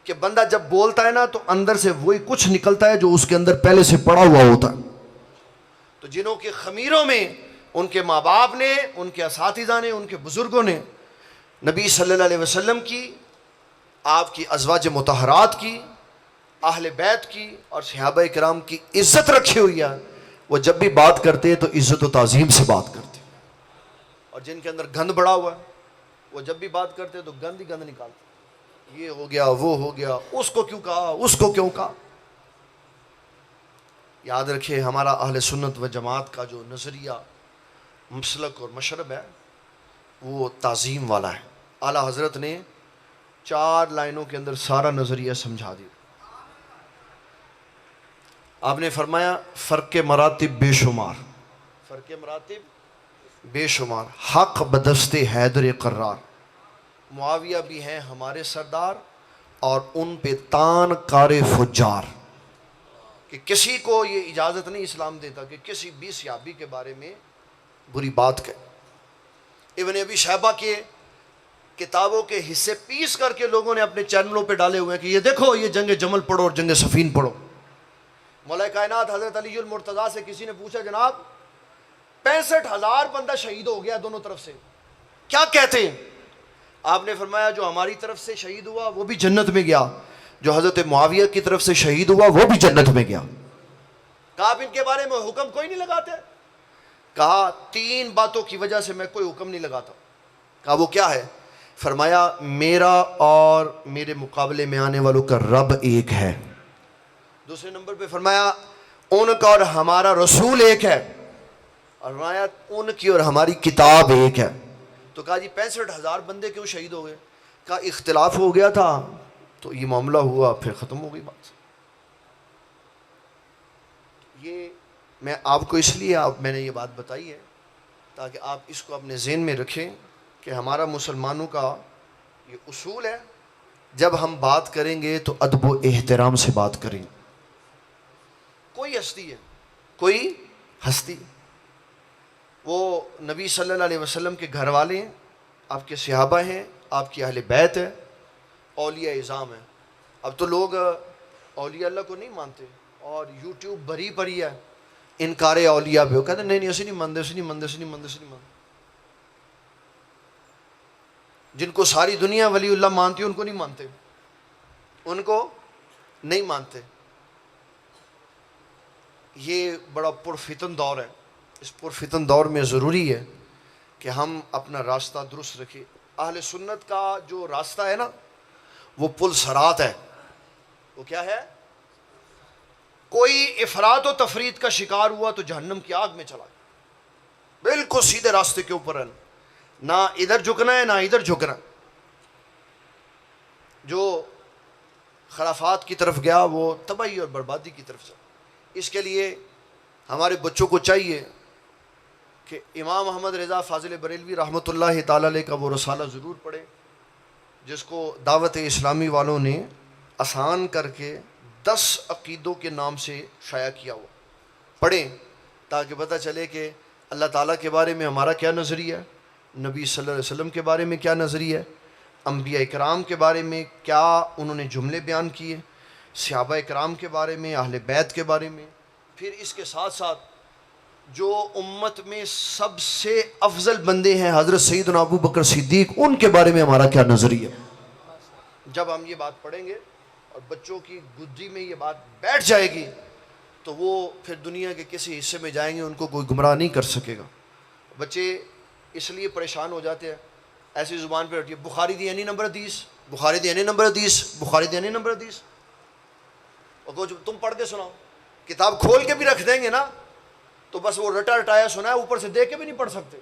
کہ بندہ جب بولتا ہے نا تو اندر سے وہی کچھ نکلتا ہے جو اس کے اندر پہلے سے پڑا ہوا ہوتا ہے۔ تو جنہوں کے خمیروں میں ان کے ماں باپ نے، ان کے اساتذہ نے، ان کے بزرگوں نے نبی صلی اللہ علیہ وسلم کی، آپ کی ازواج مطہرات کی، اہل بیت کی اور صحابہ کرام کی عزت رکھی ہوئی ہے، وہ جب بھی بات کرتے تو عزت و تعظیم سے بات کرتے، اور جن کے اندر گند بڑا ہوا ہے وہ جب بھی بات کرتے تو گند ہی گند نکالتے، یہ ہو گیا وہ ہو گیا، اس کو کیوں کہا، اس کو کیوں کہا۔ یاد رکھے ہمارا اہل سنت و جماعت کا جو نظریہ، مسلک اور مشرب ہے وہ تعظیم والا ہے۔ اعلیٰ حضرت نے 4 لائنوں کے اندر سارا نظریہ سمجھا دیا۔ آپ نے فرمایا فرق مراتب بے شمار، فرق مراتب بے شمار، حق بدست حیدر قرار، معاویہ بھی ہیں ہمارے سردار اور ان پہ تان کار فجار، کہ کسی کو یہ اجازت نہیں اسلام دیتا کہ کسی بھی صحابی کے بارے میں بری بات کہے۔ ابن ابی شیبہ کے کتابوں کے حصے پیس کر کے لوگوں نے اپنے چینلوں پہ ڈالے ہوئے ہیں کہ یہ دیکھو یہ جنگ جمل پڑھو اور جنگ صفین پڑھو۔ مولا کائنات حضرت علی المرتضیٰ سے کسی نے پوچھا جناب 65,000 بندہ شہید ہو گیا دونوں طرف سے، کیا کہتے ہیں؟ آپ نے فرمایا جو ہماری طرف سے شہید ہوا وہ بھی جنت میں گیا، جو حضرت معاویہ کی طرف سے شہید ہوا وہ بھی جنت میں گیا۔ کہا آپ ان کے بارے میں حکم کوئی نہیں لگاتے؟ کہا 3 باتوں کی وجہ سے میں کوئی حکم نہیں لگاتا۔ کہا وہ کیا ہے؟ فرمایا میرا اور میرے مقابلے میں آنے والوں کا رب ایک ہے۔ دوسرے نمبر پہ فرمایا ان کا اور ہمارا رسول ایک ہے، اور فرمایا ان کی اور ہماری کتاب ایک ہے۔ تو کہا جی 65,000 بندے کیوں شہید ہو گئے؟ کہا اختلاف ہو گیا تھا تو یہ معاملہ ہوا، پھر ختم ہو گئی بات۔ یہ میں آپ کو اس لیے میں نے یہ بات بتائی ہے تاکہ آپ اس کو اپنے ذہن میں رکھیں کہ ہمارا مسلمانوں کا یہ اصول ہے، جب ہم بات کریں گے تو ادب و احترام سے بات کریں۔ کوئی ہستی ہے، کوئی ہستی، وہ نبی صلی اللہ علیہ وسلم کے گھر والے ہیں، آپ کے صحابہ ہیں، آپ کی اہل بیت ہے، اولیاء اعظام ہیں، اب تو لوگ اولیاء اللہ کو نہیں مانتے اور یوٹیوب بھری پڑی ہے انکار اولیاء پہ. وہ کہتے ہیں نہیں اسی نہیں مانتے، اسی نہیں مانتے، اسی نہیں مانتے، اسی نہیں مانتے. جن کو ساری دنیا ولی اللہ مانتی ہے ان کو نہیں مانتے، ان کو نہیں مانتے. یہ بڑا پرفتن دور ہے. اس پرفتن دور میں ضروری ہے کہ ہم اپنا راستہ درست رکھیں. اہل سنت کا جو راستہ ہے نا وہ پل صراط ہے. وہ کیا ہے؟ کوئی افراط و تفریط کا شکار ہوا تو جہنم کی آگ میں چلا گیا. بالکل سیدھے راستے کے اوپر ہے، نہ ادھر جھکنا ہے نہ ادھر جھکنا. جو خرافات کی طرف گیا وہ تباہی اور بربادی کی طرف چلا. اس کے لیے ہمارے بچوں کو چاہیے کہ امام محمد رضا فاضل بریلوی رحمۃ اللہ تعالی علیہ کا وہ رسالہ ضرور پڑھیں جس کو دعوت اسلامی والوں نے آسان کر کے 10 عقیدوں کے نام سے شائع کیا ہوا. پڑھیں تاکہ پتہ چلے کہ اللہ تعالیٰ کے بارے میں ہمارا کیا نظریہ ہے، نبی صلی اللہ علیہ وسلم کے بارے میں کیا نظریہ ہے، انبیاء اکرام کے بارے میں کیا انہوں نے جملے بیان کیے، صحابہ اکرام کے بارے میں، اہل بیت کے بارے میں. پھر اس کے ساتھ ساتھ جو امت میں سب سے افضل بندے ہیں حضرت سیدنا ابو بکر صدیق، ان کے بارے میں ہمارا کیا نظریہ. جب ہم یہ بات پڑھیں گے اور بچوں کی گدی میں یہ بات بیٹھ جائے گی تو وہ پھر دنیا کے کسی حصے میں جائیں گے ان کو کوئی گمراہ نہیں کر سکے گا. بچے اس لیے پریشان ہو جاتے ہیں، ایسی زبان پہ رکھیے بخاری دی یعنی نمبر 10، بخاری دی یعنی نمبر 10، بخاری دی یعنی نمبر 10. اور تم پڑھ کے سناؤ، کتاب کھول کے بھی رکھ دیں گے نا تو بس وہ رٹا رٹایا سنا ہے، اوپر سے دیکھ کے بھی نہیں پڑھ سکتے.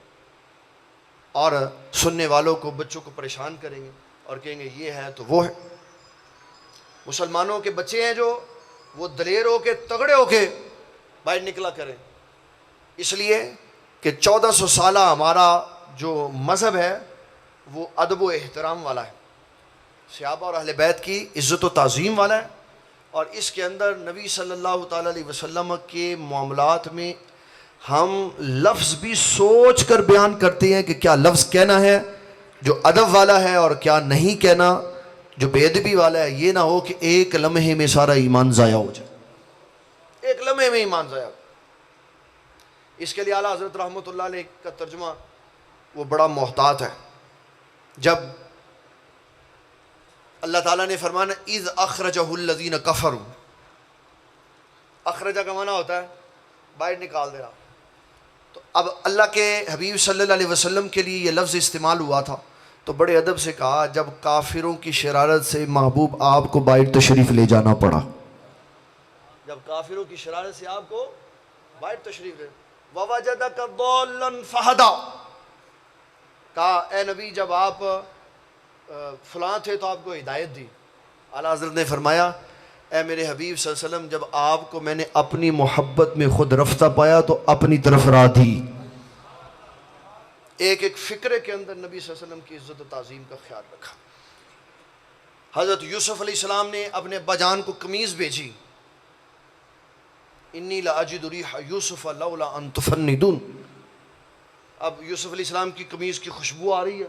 اور سننے والوں کو بچوں کو پریشان کریں گے اور کہیں گے یہ ہے تو وہ ہے. مسلمانوں کے بچے ہیں جو وہ دلیر ہو کے تگڑے ہو کے باہر نکلا کریں، اس لیے کہ 1400 سالہ ہمارا جو مذہب ہے وہ ادب و احترام والا ہے، صحابہ اور اہل بیت کی عزت و تعظیم والا ہے. اور اس کے اندر نبی صلی اللہ تعالیٰ علیہ وسلم کے معاملات میں ہم لفظ بھی سوچ کر بیان کرتے ہیں کہ کیا لفظ کہنا ہے جو ادب والا ہے اور کیا نہیں کہنا جو بے ادبی والا ہے. یہ نہ ہو کہ ایک لمحے میں سارا ایمان ضائع ہو جائے، ایک لمحے میں ایمان ضائع ہو. اس کے لیے اعلیٰ حضرت رحمۃ اللہ علیہ کا ترجمہ وہ بڑا محتاط ہے. جب اللہ تعالیٰ نے فرمانا اذ اخرجہ الذین کفروا، اخرجہ کا معنی ہوتا ہے باہر نکال دے رہا. تو اب اللہ کے حبیب صلی اللہ علیہ وسلم کے لیے یہ لفظ استعمال ہوا تھا تو بڑے ادب سے کہا جب کافروں کی شرارت سے محبوب آپ کو باہر تشریف لے جانا پڑا. جب کافروں کی شرارت سے آپ کو باہر تشریف لے وَوَجَدَكَ ضَالًّا فَهَدَىٰ، کہا اے نبی جب آپ فلاں تھے تو آپ کو ہدایت دی. اعلیٰ حضرت نے فرمایا اے میرے حبیب صلی اللہ علیہ وسلم جب آپ کو میں نے اپنی محبت میں خود رفتہ پایا تو اپنی طرف راہ دی. ایک ایک فکرے کے اندر نبی صلی اللہ علیہ وسلم کی عزت و تعظیم کا خیال رکھا. حضرت یوسف علیہ السلام نے اپنے ابا جان کو قمیض بھیجی، انی لاجد ریح یوسف لولا ان تفندون. اب یوسف علیہ السلام کی قمیض کی خوشبو آ رہی ہے،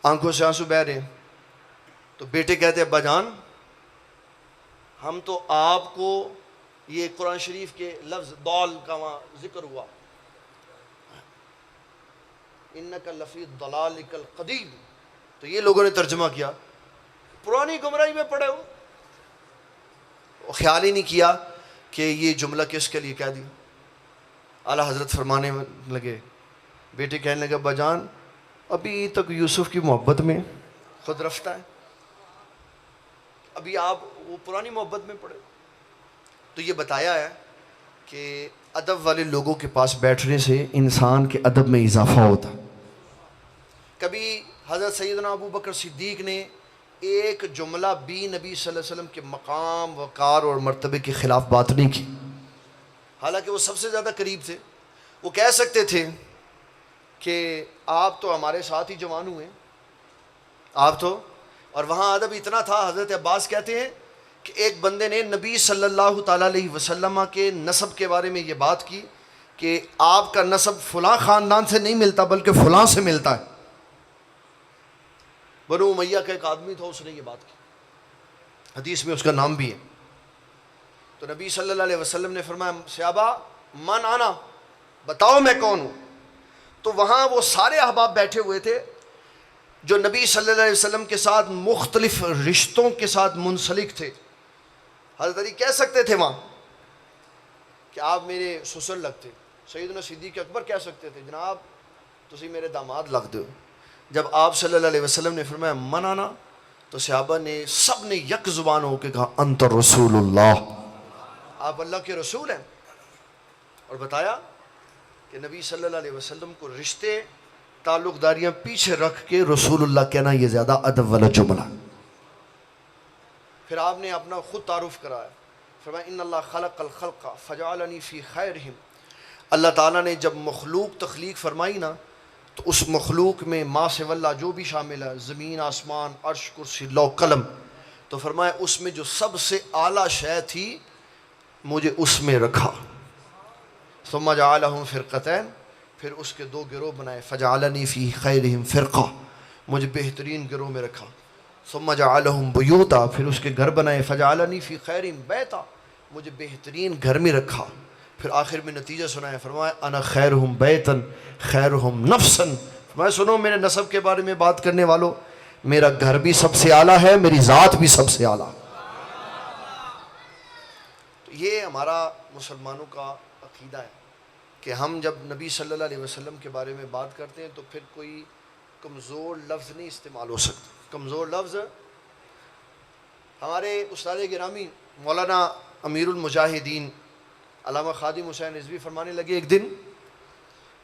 آنکھوں سے آنسو بہہ رہے ہیں. تو بیٹے کہتے ہیں ابا جان ہم تو آپ کو، یہ قرآن شریف کے لفظ ضال کا وہاں ذکر ہوا، انک لفی ضلالک القدیم، تو یہ لوگوں نے ترجمہ کیا پرانی گمراہی میں پڑے ہو. خیال ہی نہیں کیا کہ یہ جملہ کس کے لیے کہہ دیا. اعلیٰ حضرت فرمانے لگے، بیٹے کہنے لگے ابا جان ابھی تک یوسف کی محبت میں خود رفتہ ہے، ابھی آپ وہ پرانی محبت میں پڑے. تو یہ بتایا ہے کہ ادب والے لوگوں کے پاس بیٹھنے سے انسان کے ادب میں اضافہ ہوتا. کبھی حضرت سیدنا ابو بکر صدیق نے ایک جملہ بھی نبی صلی اللہ علیہ وسلم کے مقام وقار اور مرتبے کے خلاف بات نہیں کی، حالانکہ وہ سب سے زیادہ قریب تھے. وہ کہہ سکتے تھے کہ آپ تو ہمارے ساتھ ہی جوان ہوئے آپ تو، اور وہاں ادب اتنا تھا. حضرت عباس کہتے ہیں کہ ایک بندے نے نبی صلی اللہ تعالیٰ علیہ وسلم کے نسب کے بارے میں یہ بات کی کہ آپ کا نسب فلاں خاندان سے نہیں ملتا بلکہ فلاں سے ملتا ہے. بنو امیہ کا ایک آدمی تھا، اس نے یہ بات کی. حدیث میں اس کا نام بھی ہے. تو نبی صلی اللہ علیہ وسلم نے فرمایا صحابہ من آنا، بتاؤ میں کون ہوں. تو وہاں وہ سارے احباب بیٹھے ہوئے تھے جو نبی صلی اللہ علیہ وسلم کے ساتھ مختلف رشتوں کے ساتھ منسلک تھے. حضرت علی کہہ سکتے تھے وہاں کہ آپ میرے سسر لگتے. سیدنا صدیق اکبر کہہ سکتے تھے جناب تسی میرے داماد لگتے ہو. جب آپ صلی اللہ علیہ وسلم نے فرمایا من آنا تو صحابہ نے سب نے یک زبان ہو کے کہا انت رسول اللہ، آپ اللہ کے رسول ہیں. اور بتایا کہ نبی صلی اللہ علیہ وسلم کو رشتے تعلق داریاں پیچھے رکھ کے رسول اللہ کہنا یہ زیادہ ادب والا جملہ. پھر آپ نے اپنا خود تعارف کرایا، فرمایا ان اللہ خلق الخلق فجعلنی فی خیرہم. اللہ تعالیٰ نے جب مخلوق تخلیق فرمائی نا تو اس مخلوق میں ما سے واللہ جو بھی شامل ہے، زمین آسمان عرش کرسی لوح قلم، تو فرمایا اس میں جو سب سے اعلیٰ شے تھی مجھے اس میں رکھا. ثم جعلہم فرقتین، پھر اس کے دو گروہ بنائے. فجعلنی فی خیرہم فرقہ، مجھے بہترین گروہ میں رکھا. ثم جعلہم بیوتا، پھر اس کے گھر بنائے. فجعلنی فی خیرہم بیتا، مجھے بہترین گھر میں رکھا. پھر آخر میں نتیجہ سنایا، فرمایا انا خیرہم بیتن خیرہم نفسن. فرمایا سنو میرے نسب کے بارے میں بات کرنے والوں، میرا گھر بھی سب سے اعلیٰ ہے، میری ذات بھی سب سے اعلیٰ. یہ ہمارا مسلمانوں کا عقیدہ ہے کہ ہم جب نبی صلی اللہ علیہ وسلم کے بارے میں بات کرتے ہیں تو پھر کوئی کمزور لفظ نہیں استعمال ہو سکتا. کمزور لفظ ہمارے استاد گرامی مولانا امیر المجاہدین علامہ خادم حسین رضوی فرمانے لگے ایک دن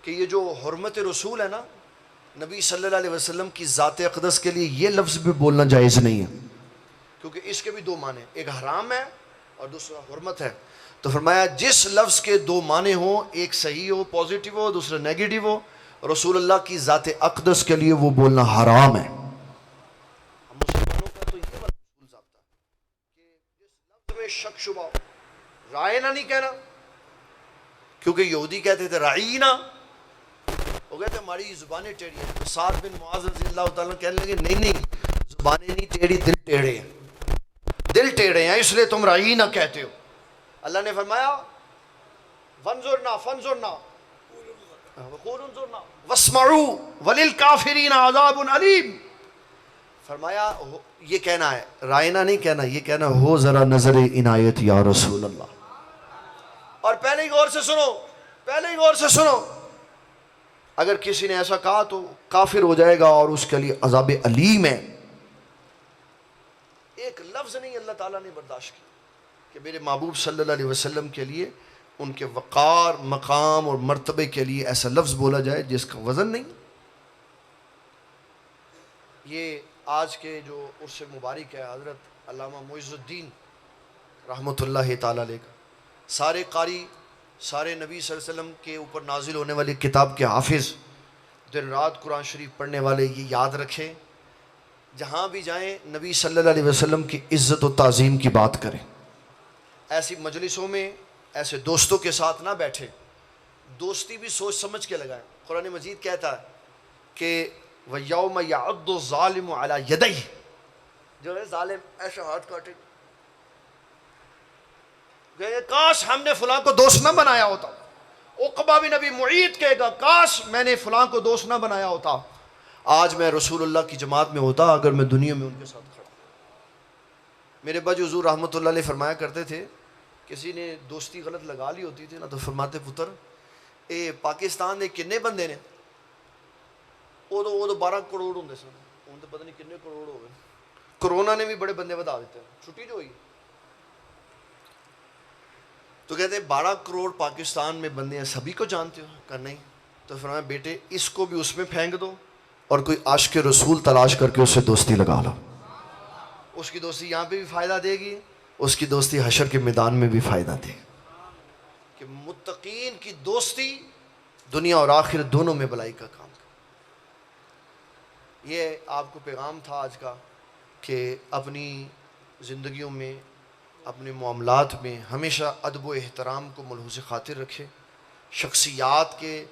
کہ یہ جو حرمت رسول ہے نا، نبی صلی اللہ علیہ وسلم کی ذات اقدس کے لیے یہ لفظ بھی بولنا جائز نہیں ہے، کیونکہ اس کے بھی دو معنی، ایک حرام ہے اور دوسرا حرمت ہے. تو فرمایا جس لفظ کے دو معنی ہوں، ایک صحیح ہو پازیٹیو ہو، دوسرا نیگیٹو ہو، رسول اللہ کی ذات اقدس کے لیے وہ بولنا حرام ہے. ہم مسلمانوں کا تو یہ والا اصول ضابطہ کہ جس لفظ میں شک شبہ ہو، رائنا نہیں کہنا، کیونکہ یہودی کہتے تھے رعینا، وہ کہتے ہماری زبانیں ٹیڑھی ہیں. سعد بن معاذ رضی اللہ تعالیٰ کہنے لگے نہیں زبانیں نہیں ٹیڑھی، دل ٹیڑھے ہیں، دل ٹیڑھے ہیں اس لیے تم رعینا کہتے ہو. اللہ نے فرمایا وانظرنا فانظرنا وقولوا انظرنا واسمعوا وللکافرین عذاب علیم. فرمایا یہ کہنا ہے، رائنا نہیں کہنا، یہ کہنا ہو ذرا نظر عنایت یا رسول اللہ. اور پہلے ہی غور سے سنو، پہلے ہی غور سے سنو، اگر کسی نے ایسا کہا تو کافر ہو جائے گا اور اس کے لیے عذاب علیم ہے. ایک لفظ نہیں اللہ تعالیٰ نے برداشت کیا کہ میرے محبوب صلی اللہ علیہ وسلم کے لیے ان کے وقار مقام اور مرتبے کے لیے ایسا لفظ بولا جائے جس کا وزن نہیں. یہ آج کے جو عرس مبارک ہے حضرت علامہ معز الدین رحمۃ اللہ تعالیٰ علیہ کا، سارے قاری، سارے نبی صلی اللہ علیہ وسلم کے اوپر نازل ہونے والی کتاب کے حافظ، دن رات قرآن شریف پڑھنے والے، یہ یاد رکھیں جہاں بھی جائیں نبی صلی اللہ علیہ وسلم کی عزت و تعظیم کی بات کریں. ایسی مجلسوں میں ایسے دوستوں کے ساتھ نہ بیٹھیں، دوستی بھی سوچ سمجھ کے لگائیں. قرآن مجید کہتا ہے کہ وَيَوْمَ يَعُضُّ الظَّالِمُ عَلَى يَدَيْهِ، جو ہے ظالم ایسا ہاتھ کاٹے کہ کاش ہم نے فلاں کو دوست نہ بنایا ہوتا. عقبہ بن نبی معیط کہے گا کاش میں نے فلاں کو دوست نہ بنایا ہوتا، آج میں رسول اللہ کی جماعت میں ہوتا اگر میں دنیا میں ان کے ساتھ کھڑا. میرے باجی حضور رحمۃ اللہ علیہ فرمایا کرتے تھے کسی نے دوستی غلط لگا لی ہوتی تھی نا تو فرماتے پتر اے پاکستان دے کنے بندے نے، وہ تو 12 کروڑ ہوں سن، ہوں تو پتہ نہیں کنے کروڑ ہو گئے. کرونا نے بھی بڑے بندے بتا دیتے ہیں، چھٹی جو ہوئی تو کہتے ہیں 12 کروڑ پاکستان میں بندے ہیں، سبھی کو جانتے ہو؟ کہا نہیں. تو فرمایا بیٹے اس کو بھی اس میں پھینک دو اور کوئی عاشق رسول تلاش کر کے اس سے دوستی لگا لو. اس کی دوستی یہاں پہ بھی فائدہ دے گی، اس کی دوستی حشر کے میدان میں بھی فائدہ دے گی. کہ متقین کی دوستی دنیا اور آخرت دونوں میں بلائی کا کام کرے. یہ آپ کو پیغام تھا آج کا کہ اپنی زندگیوں میں، اپنے معاملات میں ہمیشہ ادب و احترام کو ملحوظ خاطر رکھے، شخصیات کے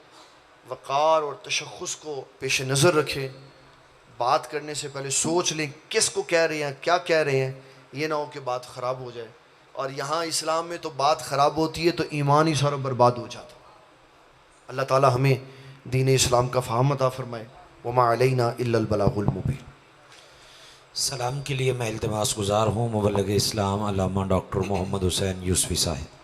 وقار اور تشخص کو پیش نظر رکھے. بات کرنے سے پہلے سوچ لیں کس کو کہہ رہے ہیں، کیا کہہ رہے ہیں، یہ نہ ہو کہ بات خراب ہو جائے. اور یہاں اسلام میں تو بات خراب ہوتی ہے تو ایمان ہی سارا برباد ہو جاتا. اللہ تعالی ہمیں دین اسلام کا فہم عطا فرمائے. وما علینا الا البلاغ المبین. سلام کے لیے میں التماس گزار ہوں مبلغ اسلام علامہ ڈاکٹر محمد حسین یوسفی صاحب.